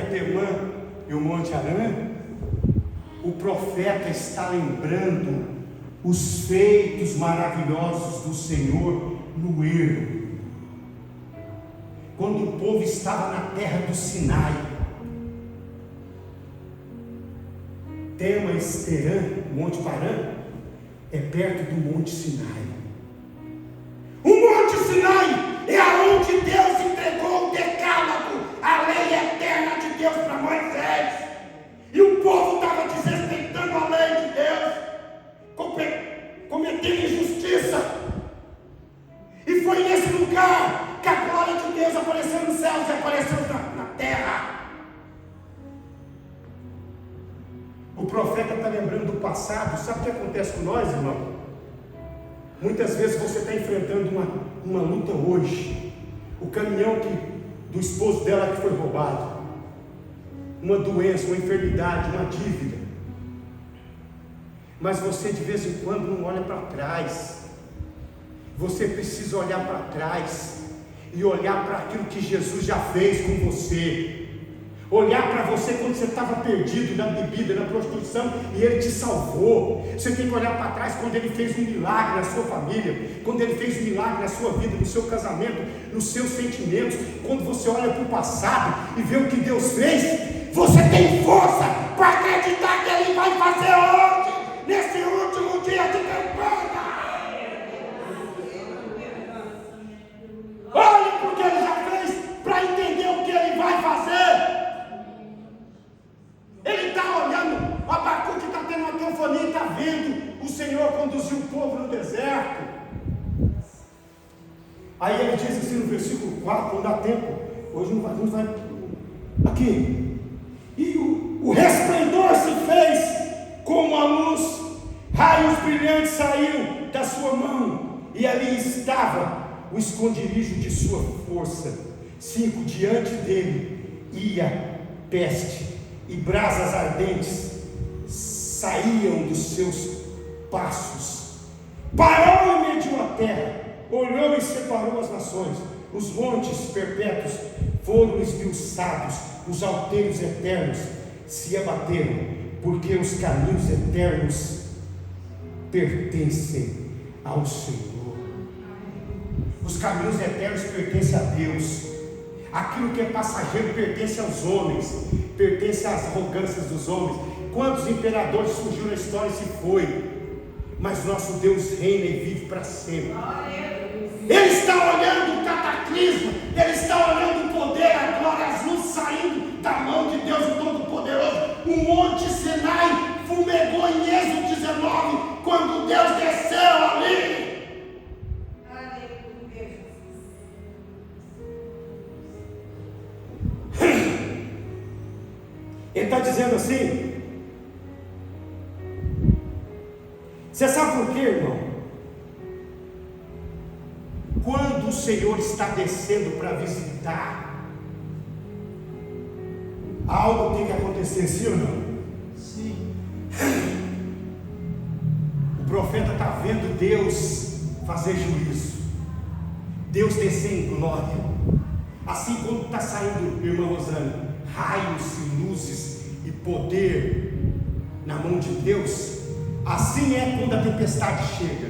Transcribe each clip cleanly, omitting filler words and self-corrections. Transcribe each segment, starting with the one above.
deserto Temã e o Monte Arã, o profeta está lembrando os feitos maravilhosos do Senhor no erro, quando o povo estava na terra do Sinai. Tema Esterã, Monte Parã, é perto do Monte Sinai. O Monte Sinai é aonde Deus entregou o decálogo, a lei eterna de Deus para Moisés. E o povo estava desrespeitando a lei de Deus, cometendo injustiça. E foi nesse lugar que a glória de Deus apareceu nos céus e apareceu na terra. O profeta está lembrando do passado. Sabe o que acontece com nós, irmão? Muitas vezes você está enfrentando uma luta hoje. O caminhão do esposo dela que foi roubado, uma doença, uma enfermidade, uma dívida. Mas você de vez em quando não olha para trás. Você precisa olhar para trás e olhar para aquilo que Jesus já fez com você. Olhar para você quando você estava perdido na bebida, na prostituição, e Ele te salvou. Você tem que olhar para trás quando Ele fez um milagre na sua família, quando Ele fez um milagre na sua vida, no seu casamento, nos seus sentimentos. Quando você olha para o passado e vê o que Deus fez, você tem força para acreditar que Ele vai fazer hoje, nesse último dia de campanha. Olhe porque Ele já fez, para entender o que Ele vai fazer. Ele está olhando, o Abacuque está tendo uma teofonia e está vendo o Senhor conduzir o povo no deserto. Aí ele diz assim no versículo 4, não dá tempo, hoje não vai, aqui. E o resplendor se fez como a luz, raios brilhantes saíram da sua mão, e ali estava o esconderijo de sua força. 5, diante dele ia peste, e brasas ardentes saíam dos seus passos. Parou e mediu a terra, olhou e separou as nações. Os montes perpétuos foram esmiuçados, os alteiros eternos se abateram, porque os caminhos eternos pertencem ao Senhor. Os caminhos eternos pertencem a Deus. Aquilo que é passageiro pertence aos homens, pertence às arrogâncias dos homens. Quantos imperadores surgiram na história e se foi? Mas nosso Deus reina e vive para sempre. Ele está olhando o cataclismo, Ele está olhando o poder, a glória, as luzes saindo da mão de Deus o Todo-Poderoso. O Monte Sinai fumegou em Êxodo 19, quando Deus desceu ali. Ele está dizendo assim. Você sabe por quê, irmão? Quando o Senhor está descendo para visitar, algo tem que acontecer, sim ou não? Sim. O profeta está vendo Deus fazer juízo, Deus descer em glória. Assim quando está saindo, irmã Rosana, raios e luzes e poder na mão de Deus, assim é quando a tempestade chega.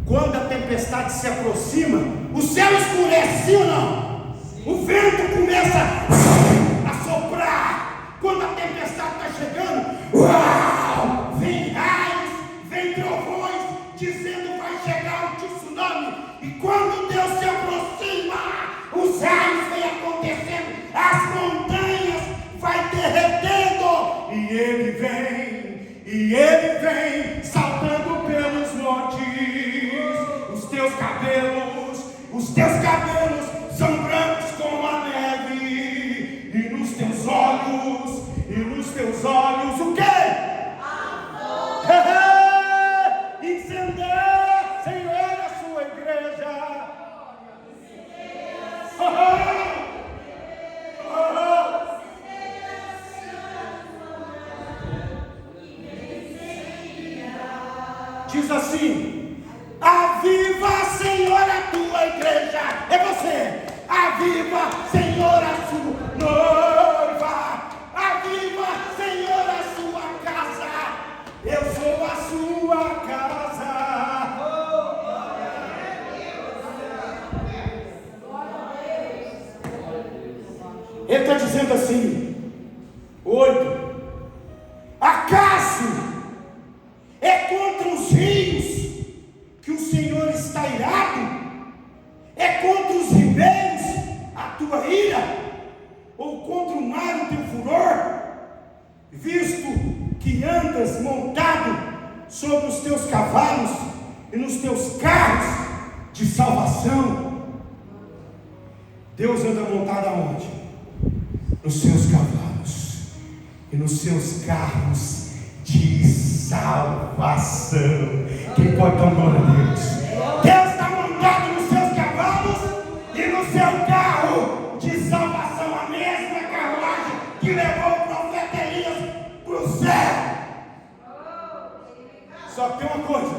Quando a tempestade se aproxima, o céu escurece, sim ou não? Sim. O vento começa a soprar. Quando a tempestade está chegando, uau, vem raios, vem trovões, dizendo vai chegar o tsunami. E quando Deus se aproxima, os raios vêm acontecendo, as montanhas vai derretendo, e ele vem saltando pelos montes. Os teus cabelos são brancos como a neve, e nos teus olhos o quê? Incendeia, Senhor, a sua igreja. Diz assim: aviva, Senhor, a tua igreja. É você. Aviva, Senhor, a sua noiva. dizendo assim, 8, acaso é contra os rios que o Senhor está irado? É contra os ribeiros a tua ira? Ou contra o mar o teu furor? Visto que andas montado sobre os teus cavalos e nos teus carros de salvação. Deus anda montado aonde? Nos seus cavalos e nos seus carros de salvação. Quem pode dar glória a Deus? Deus está montado nos seus cavalos e no seu carro de salvação. A mesma carruagem que levou o profeta Elias para o céu. Só que tem uma coisa: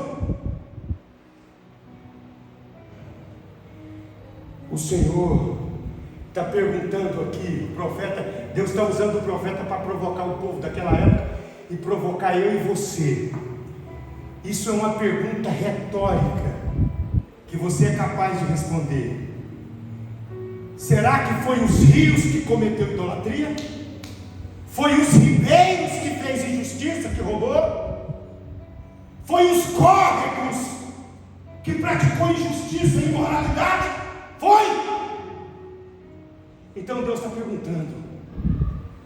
o Senhor está perguntando aqui, o profeta, Deus está usando o profeta para provocar o povo daquela época e provocar eu e você. Isso é uma pergunta retórica que você é capaz de responder. Será que foi os rios que cometeu idolatria? Foi os ribeiros que fez injustiça, que roubou? Foi os córregos que praticou injustiça e imoralidade? Foi? Então Deus está perguntando: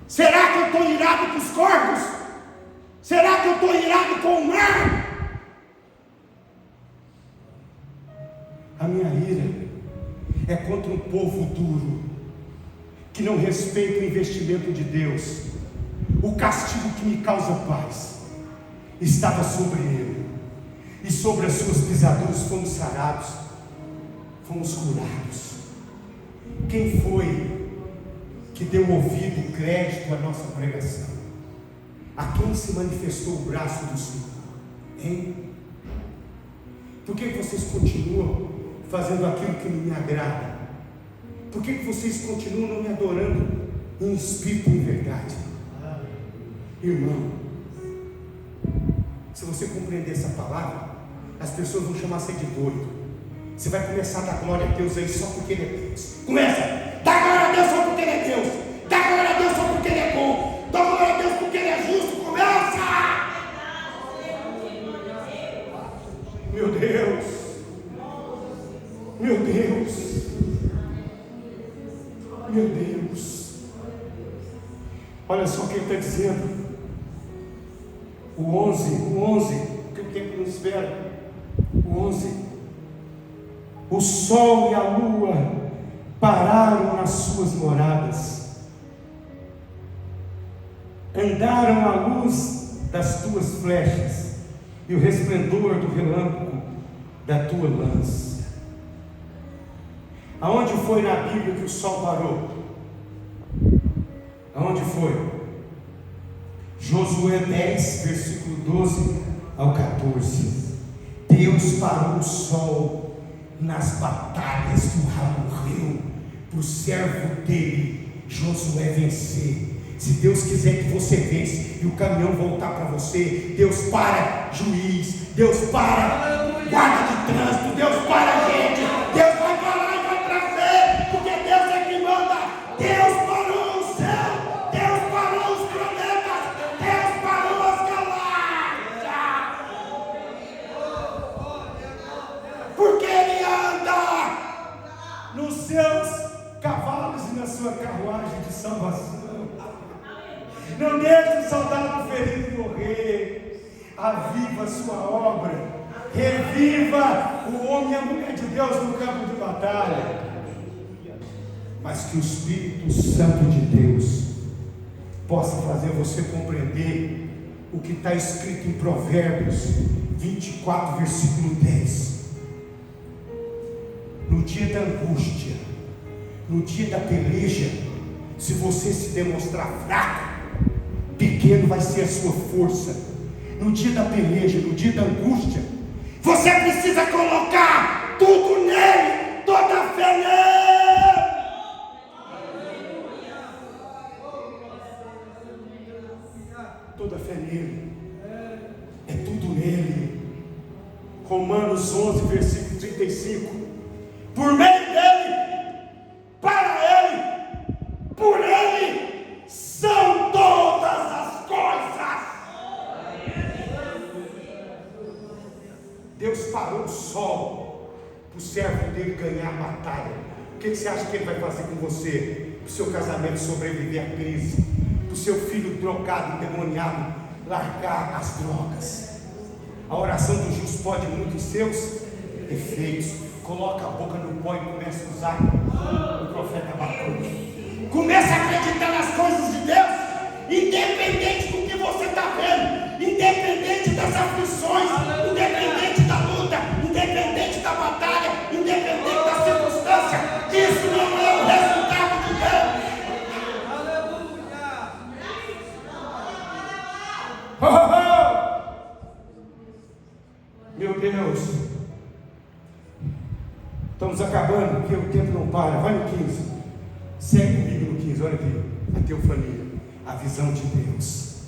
será que eu estou irado com os corvos? Será que eu estou irado com o mar? A minha ira é contra um povo duro, que não respeita o investimento de Deus. O castigo que me causa paz estava sobre ele, e sobre as suas pisaduras fomos sarados, fomos curados. Quem foi que deu ouvido e crédito à nossa pregação? A quem se manifestou o braço do Senhor? Hein? Por que vocês continuam fazendo aquilo que não me agrada? Por que vocês continuam não me adorando em espírito e em verdade? Irmão, se você compreender essa palavra, as pessoas vão chamar você de doido. Você vai começar a dar glória a Deus aí só porque Ele é Deus. Começa! Dá glória a Deus só porque Ele é Deus. Dá glória a Deus só porque Ele é bom. Dá glória a Deus porque Ele é justo. Começa! Meu Deus! Meu Deus! Meu Deus! Olha só o que ele está dizendo. O 11, o que o tempo nos espera? O 11: o sol e a lua pararam nas suas moradas, andaram à luz das tuas flechas e o resplendor do relâmpago da tua lança. Aonde foi na Bíblia que o sol parou? Aonde foi? Josué 10, versículo 12 ao 14. Deus parou o sol nas batalhas que o Rá morreu, para o servo dele, Josué, vencer. Se Deus quiser que você vença e o caminhão voltar para você, Deus para juiz, Deus para guarda de trânsito, Deus para gente, Deus vai parar e vai trazer, porque Deus é quem manda. Deus parou o céu, Deus parou os planetas, Deus parou as galáxias, porque Ele anda nos seus cavalos e na sua carruagem de salvação. Não deixe o soldado ferido morrer. Aviva a sua obra. Reviva o homem e a mulher de Deus no campo de batalha. Mas que o Espírito Santo de Deus possa fazer você compreender o que está escrito em Provérbios 24, versículo 10. No dia da angústia, no dia da peleja, se você se demonstrar fraco, pequeno vai ser a sua força. No dia da peleja, no dia da angústia, você precisa colocar tudo nele, toda a fé nele. Toda a fé nele, é tudo nele. Romanos 11, versículo 35. Por meio dele, para ele, por ele vindo ganhar a batalha. O que você acha que Ele vai fazer com você? Para o seu casamento sobreviver à crise, para o seu filho drogado, endemoniado, largar as drogas. A oração do justo pode muito em seus efeitos. Coloca a boca no pó e começa a usar o profeta Abacuque. Começa a acreditar nas coisas de Deus, independente do que você está vendo, independente das aflições, independente da luta, independente da batalha, independente da circunstância. Isso não é o resultado de Deus. Aleluia! Meu Deus, estamos acabando, porque o tempo não para. Vai no 15, segue comigo no 15, olha aqui, a teofania, a visão de Deus.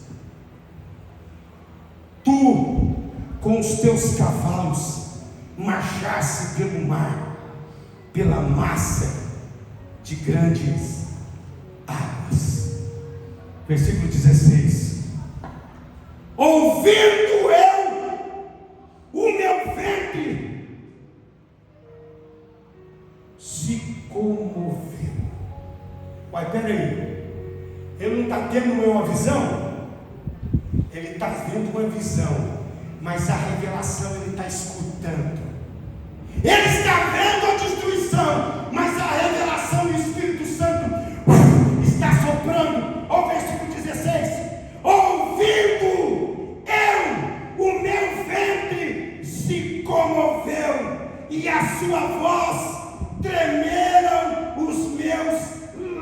Tu, com os teus cavalos, marchasse pelo mar, pela massa de grandes águas. Versículo 16. Ouvindo eu o meu ventre se comoveu. Uai, peraí, ele não está tendo uma visão? Ele está vendo uma visão, mas a revelação ele está escutando. Ele está vendo a destruição, mas a revelação do Espírito Santo está soprando. Olha o versículo 16. Ouvindo eu o meu ventre se comoveu, e a sua voz tremeram os meus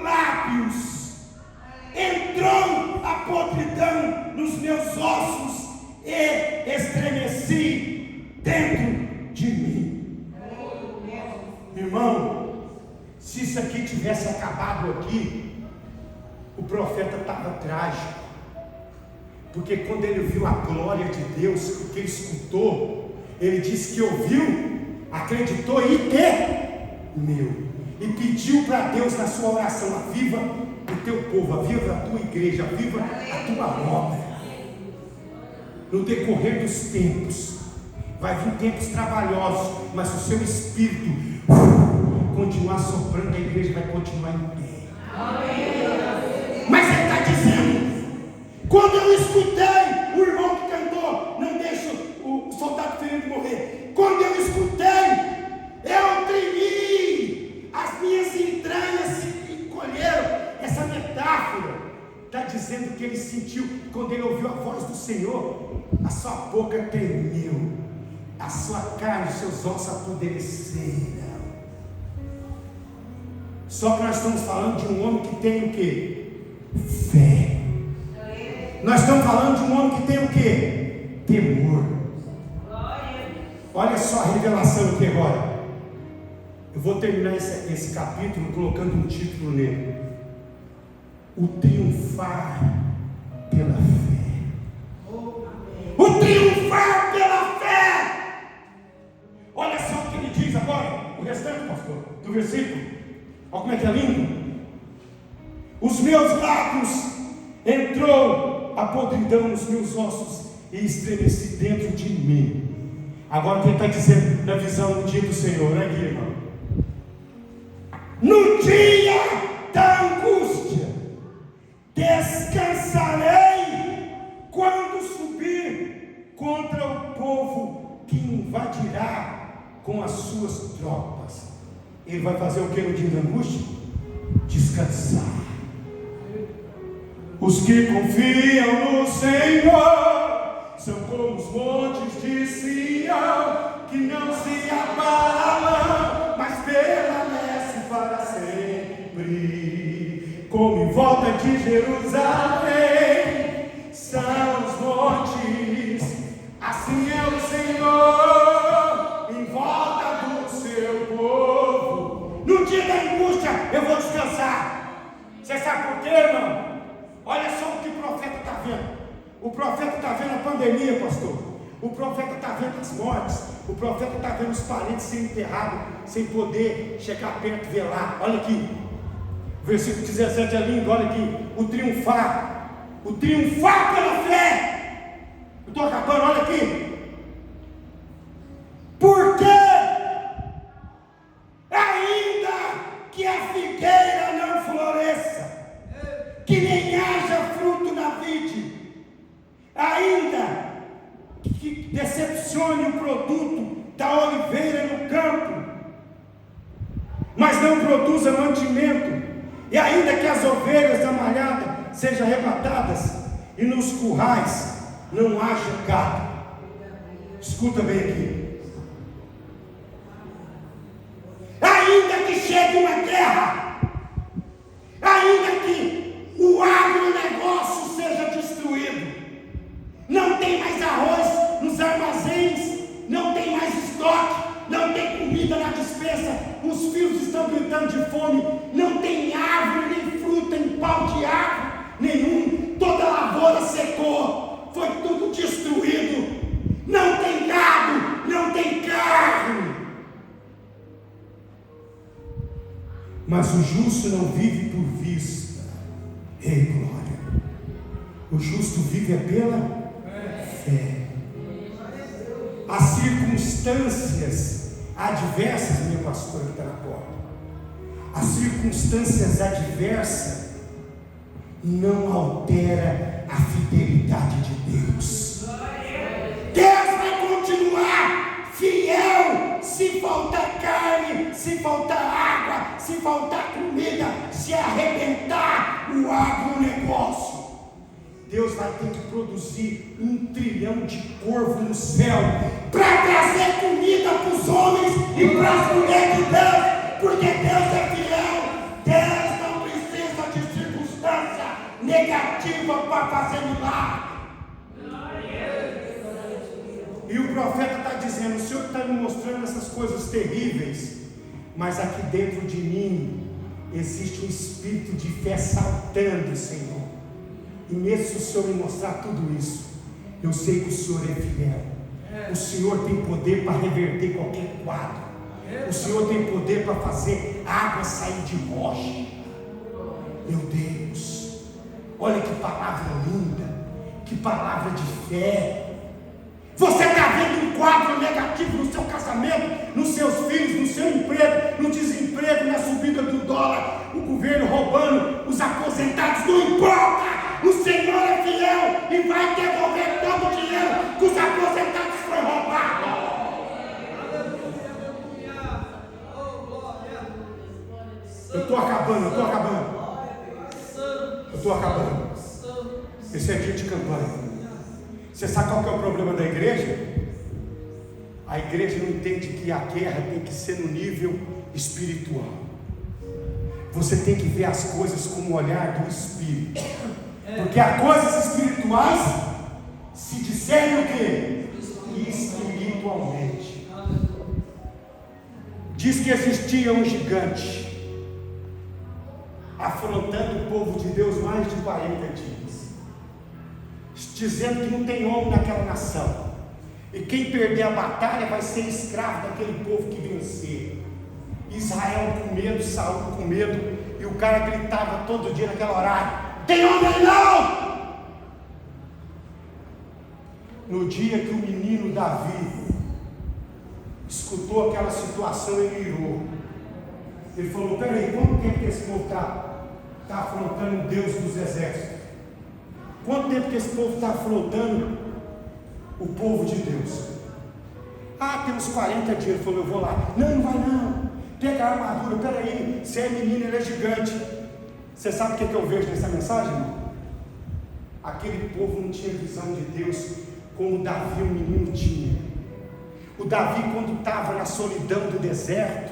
lábios. Entrou a podridão nos meus ossos e estremeci dentro de mim. Irmão, se isso aqui tivesse acabado aqui, o profeta estava trágico. Porque quando ele viu a glória de Deus, o que ele escutou, ele disse que ouviu, acreditou e temeu. E pediu para Deus na sua oração: aviva o teu povo, aviva a tua igreja, aviva a tua obra. No decorrer dos tempos, vai vir tempos trabalhosos, mas se o seu espírito continuar soprando, a igreja vai continuar em pé. Mas ele está dizendo: quando eu escutei o irmão que cantou, não deixa o soldado ferido morrer. Quando eu escutei, eu tremi, as minhas entranhas se encolheram. Essa metáfora está dizendo que ele sentiu, quando ele ouviu a voz do Senhor, a sua boca tremeu, a sua carne, os seus ossos apodreceram. Só que nós estamos falando de um homem que tem o quê? Fé. Nós estamos falando de um homem que tem o quê? Temor. Olha só a revelação aqui agora. Eu vou terminar esse capítulo colocando um título nele: o triunfar pela fé. O triunfar pela fé. Olha só o que ele diz agora, o restante, pastor, do versículo. Olha como é que é lindo. Os meus lábios entrou a podridão nos meus ossos e estremeci dentro de mim. Agora o que ele está dizendo na visão do dia do Senhor, né, aqui, irmão? No dia da angústia descansarei quando subir contra o povo que invadirá com as suas tropas. Ele vai fazer o que no dia da angústia? Descansar. Os que confiam no Senhor são como os montes de Sião, que não se abalam, mas permanecem para sempre. Como em volta de Jerusalém são os montes, assim é o Senhor em volta do seu povo. No dia da angústia eu vou descansar. Você sabe por quê, irmão? Olha só o que o profeta está vendo. O profeta está vendo a pandemia, pastor. O profeta está vendo as mortes. O profeta está vendo os parentes sendo enterrados, sem poder chegar perto e velar. Olha aqui, versículo 17 é lindo, olha aqui. O triunfar pela fé. Eu estou acabando, olha aqui. Por quê? Acione o produto da oliveira no campo, mas não produza mantimento, e ainda que as ovelhas da malhada sejam arrebatadas, e nos currais não haja gado. Escuta bem aqui. Ainda que chegue uma guerra, ainda que o agronegócio seja destruído, não tem mais arroz nos armazéns, não tem mais estoque, não tem comida na despensa, os filhos estão gritando de fome, não tem árvore, nem fruta, nem pau de árvore nenhum, toda a lavoura secou, foi tudo destruído, não tem gado, não tem carne. Mas o justo não vive por vista. Ei, glória! O justo vive pela fé. As circunstâncias adversas, minha pastora que está na porta, as circunstâncias adversas não altera a fidelidade de Deus. Deus vai continuar fiel se faltar carne, se faltar água, se faltar comida, se arrebentar o agronegócio. Deus vai ter que produzir 1 trilhão de corvos no céu para trazer comida para os homens e para as mulheres de Deus, porque Deus é fiel. Deus não precisa de circunstância negativa para fazer milagre. E o profeta está dizendo: o Senhor está me mostrando essas coisas terríveis, mas aqui dentro de mim existe um espírito de fé saltando, Senhor. E mesmo se o Senhor me mostrar tudo isso, eu sei que o Senhor é fiel. O Senhor tem poder para reverter qualquer quadro. O Senhor tem poder para fazer água sair de rocha. Meu Deus, olha que palavra linda, que palavra de fé. Você está vendo um quadro negativo no seu casamento, nos seus filhos, no seu emprego, no desemprego, na subida do dólar, o governo roubando, os aposentados, não importa. O Senhor é fiel e vai devolver todo o dinheiro que os aposentados foram roubados. Eu estou acabando. Esse é dia de campanha. Você sabe qual que é o problema da igreja? A igreja não entende que a guerra tem que ser no nível espiritual. Você tem que ver as coisas com o olhar do Espírito. Porque as coisas espirituais se discernem o quê? Espiritualmente. Diz que existia um gigante afrontando o povo de Deus mais de 40 dias, dizendo que não tem homem naquela nação, e quem perder a batalha vai ser escravo daquele povo que vencer. Israel com medo, Saul com medo, e o cara gritava todo dia naquele horário: tem homem não! No dia que o menino Davi escutou aquela situação, ele irou. Ele falou: peraí, quanto tempo que esse povo está afrontando o Deus dos exércitos? Quanto tempo que esse povo está afrontando o povo de Deus? Tem uns 40 dias. Ele falou: eu vou lá. Não vai não. Pega a armadura. Peraí, você é menino, ele é gigante. Você sabe o que eu vejo nessa mensagem, irmão? Aquele povo não tinha visão de Deus como Davi, o menino, tinha. O Davi, quando estava na solidão do deserto,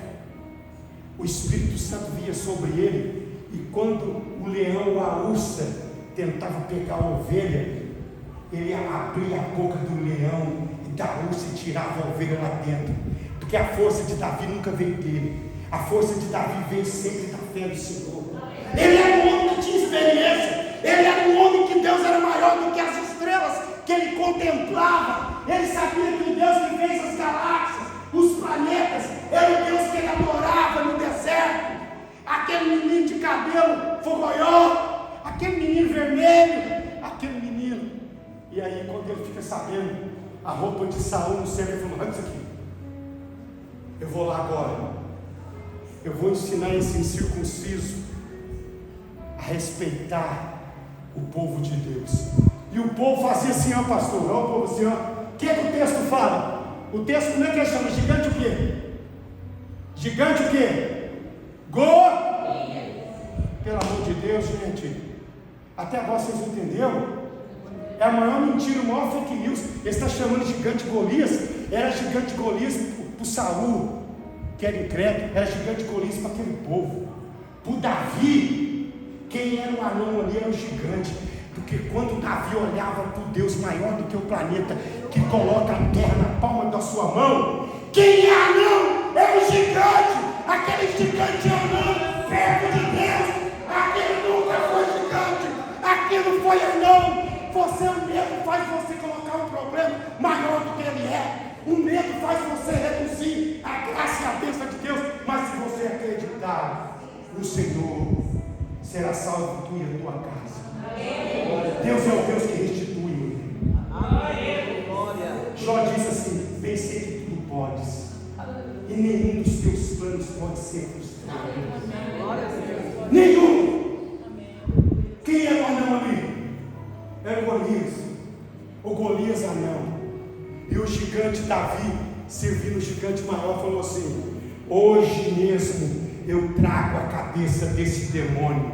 o Espírito Santo vinha sobre ele, e quando o leão ou a ursa tentava pegar a ovelha, ele abria a boca do leão e da ursa e tirava a ovelha lá dentro, porque a força de Davi nunca veio dele, a força de Davi veio sempre da fé do Senhor. Ele era um homem que tinha experiência, ele era um homem que Deus era maior do que as estrelas que ele contemplava. Ele sabia que o Deus que fez as galáxias, os planetas, era o Deus que ele adorava no deserto. Aquele menino de cabelo fogoió, aquele menino vermelho, aquele menino. E aí, quando ele fica sabendo a roupa de Saul no céu, ele falou: olha isso aqui, eu vou lá agora, eu vou ensinar esse incircunciso a respeitar o povo de Deus. E o povo fazia assim: ó pastor, ó o povo assim, ó. O que o texto fala? O texto, como é que ele chama? Gigante o quê? Gigante o quê? Pelo amor de Deus, gente. Até agora vocês entenderam? É a maior mentira, o maior fake news. Ele está chamando de gigante Golias. Era gigante Golias para o Saul, que era incrédulo. Era gigante Golias para aquele povo. Para o Davi, quem era o anão ali era o gigante. Porque quando Davi olhava para o Deus maior do que o planeta, que coloca a terra na palma da sua mão, quem é anão é o gigante. Aquele gigante é anão perto de Deus. Aquele nunca foi gigante. Aquilo foi anão. Você, o medo faz você colocar um problema maior do que ele é. O medo faz você reduzir a graça e a bênção de Deus. Mas se você acreditar no Senhor, será salvo tu e a tua casa. Deus é o Deus que restitui. Jó disse assim: bem sei que tudo podes, e nenhum dos teus planos pode ser frustrado. Nenhum. Quem é o anão ali? Era o Golias. O Golias anão. E o gigante Davi, servindo o gigante maior, falou assim: hoje mesmo eu trago a cabeça desse demônio.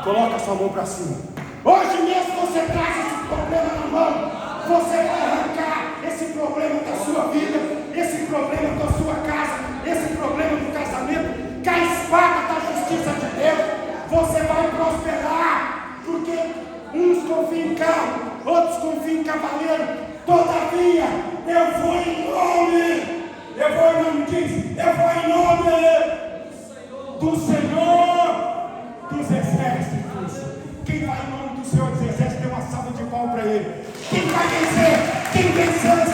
Coloca sua mão para cima. Hoje mesmo você traz esse problema na mão. Você vai arrancar esse problema da sua vida, esse problema da sua casa, esse problema do casamento, com a espada da justiça de Deus. Você vai prosperar, porque uns confiam em carro, outros confiam em cavaleiro. Todavia, eu vou em nome, diz, eu vou em nome do Senhor dos exércitos. Quem vai em nome do Senhor dos exércitos, dê uma salva de palmas para ele. Quem vai vencer? Quem venceu